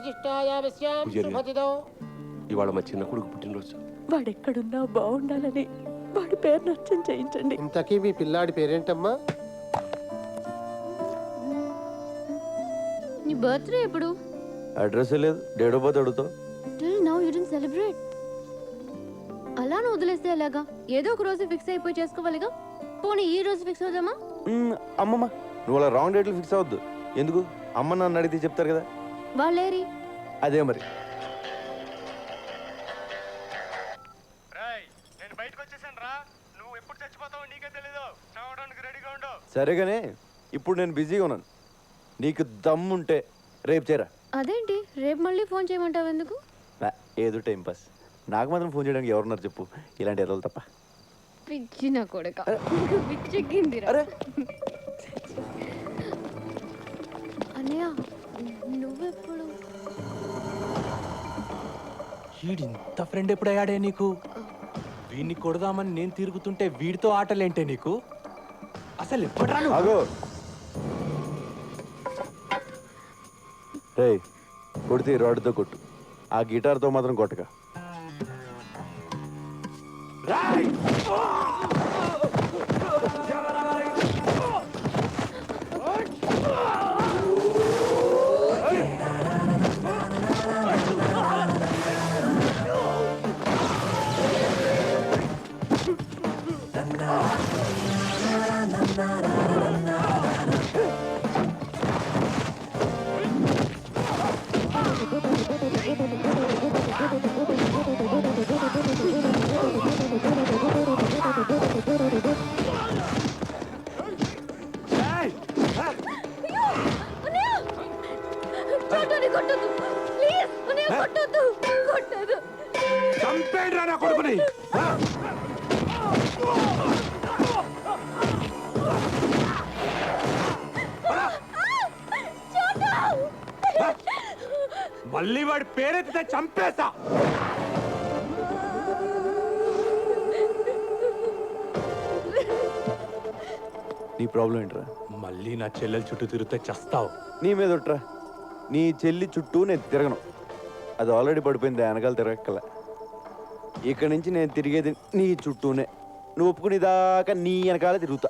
విశిష్టాయావస్యాం శుభతిదో. ఇవాళ మా చిన్న కొడుకు పుట్టినరోజు. వాడెక్కడున్నా బాగుండాలని వాడి పేరు నచ్చం చేయించండి. ఇంతకీ మీ పిల్లాడి పేరేంటమ్మా? నీ బర్త్డే ఎప్పుడు? అడ్రస్ లేదు, డేట్ ఆఫ్ బర్త్ అడుగుతావు. Till now you didn't celebrate. అలా నువ్వు వదిలేస్తే ఎలాగా? ఏదో ఒక రోజు ఫిక్స్ అయిపోయి చేసుకోవాలిగా. పోనీ ఈ రోజు ఫిక్స్ అవుదామా? అమ్మమ్మ, నువ్వు అలా రాంగ్ డేట్లు ఫిక్స్ అవ్వద్దు. ఎందుకు? అమ్మ నన్ను అడిగితే చెప్తారు కదా. వాళ్ళేరి అదే మరి. నేను బయటకు వచ్చేసాను రా. నువ్వు ఎప్పుడు చచ్చిపోతావో నీకే తెలీదు. చావడానికి రెడీగా ఉండు. సరేగానే, ఇప్పుడు నేను బిజీగా ఉన్నాను. నీకు దమ్ముంటే రేపు చేరా. అదేంటి రేపు మళ్ళీ ఫోన్ చేయమంటావు ఎందుకు? ఏదో టైం పాస్. నాకు మాత్రం ఫోన్ చేయడానికి ఎవరున్నారు చెప్పు, ఇలాంటి ఎదలు తప్ప. పిచ్చి నా కొడుక, పిచ్చెక్కిందిరా. అన్నయ్య నువ్వెప్పుడు? వీడింత ఫ్రెండ్ ఎప్పుడు అయ్యాడే నీకు? వీడిని కొడదామని నేను తిరుగుతుంటే వీడితో ఆటలేంటే నీకు? అసలు ఎప్పుడురా ఆగో. రే, కొడితే రాడ్తో కొట్టు, ఆ గిటార్తో మాత్రం కొట్టక. చంపేడ్రా నా కొడుకుని. మళ్ళీ వాడి పేరెత్తితే చంపేస్తా. నీ ప్రాబ్లం ఏంట్రా? మళ్ళీ నా చెల్లెల చుట్టూ తిరిగితే చస్తావు. నీ మీద ఒట్రా. నీ చెల్లి చుట్టూ నేను తిరగను, అది ఆల్రెడీ పడిపోయింది, వెనకాల తిరగక్కల. ఇక్కడి నుంచి నేను తిరిగేది నీ చుట్టూనే. నువ్వు ఒప్పుకునేదాకా నీ వెనకాల తిరుగుతా.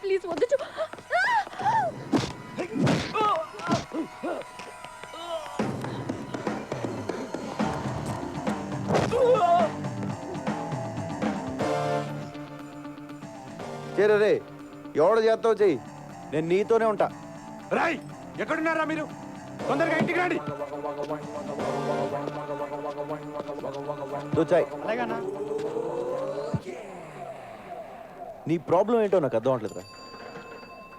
ప్లీజ్ వద్దు. చేరే రే, ఎవడ చేస్తావు చెయ్యి, నేను నీతోనే ఉంటా. రాయ్, ఎక్కడున్నారా మీరు? తొందరగా ఇంటికి రండి. దోచాయ్. నీ ప్రాబ్లం ఏంటో నాకు అర్థం అవట్లేదురా.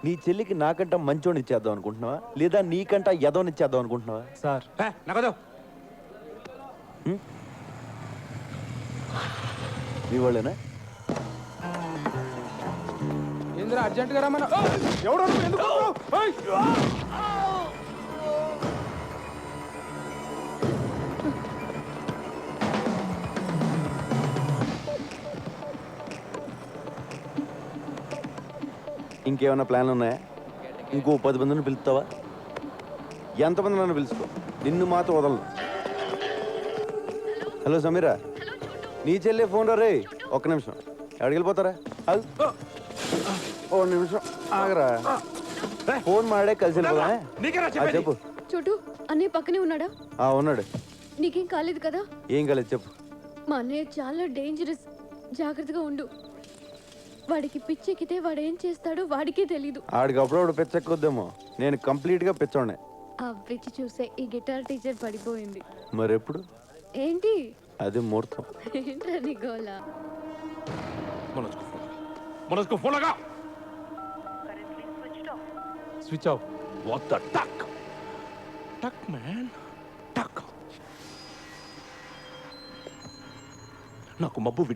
నీ చెల్లికి నాకంట మంచోని ఇచ్చేద్దాం అనుకుంటున్నావా, లేదా నీకంట ఎదవని ఇచ్చేద్దాం అనుకుంటున్నావా? సార్ నగదు. నీ వాళ్ళేనా? ఏంద్రా అర్జెంట్ గా రమ్మన్నా? ఎవడో ఎందుకు? ఇంకేమైనా ప్లాన్లు ఉన్నాయా? ఇంకో 10 మందిని పిలుస్తావా? ఎంతమంది నన్ను పిలుచుకో, నిన్ను మాత్రం వదలను. హలో సమీరా, నీ చెల్లె ఫోన్ రా. రే, ఒక్క నిమిషం. ఎక్కడికి వెళ్ళిపోతారా? ఓ నిమిషం ఆగరా. ఫోన్ మాడే కలిసి చెప్పు. చోటు అన్నయ్య పక్కనే ఉన్నాడా? ఉన్నాడు. నీకేం కాలేదు కదా? ఏం కాలేదు చెప్పు. మా అన్నయ్య చాలా డేంజరస్, జాగ్రత్తగా ఉండు. వాడికి పిచ్చెక్కితే వాడు ఏం చేస్తాడో వాడికే తెలీదు. ఆడికి అప్పుడప్పుడు పిచ్చెక్కొద్దేమో, నేను కంప్లీట్ గా పిచ్చోడే. ఆ పిచ్చి చూసే ఈ గిటార్ టీచర్ పడిపోయింది. మరెప్పుడు? ఏంటి అది ముహూర్తం. ఏంట్రా నీ గోల? మనస్కు ఫోన్ లగా. Switch off. వాట్ ద టక్ టక్ మ్యాన్ టక్. నాకు మబ్బు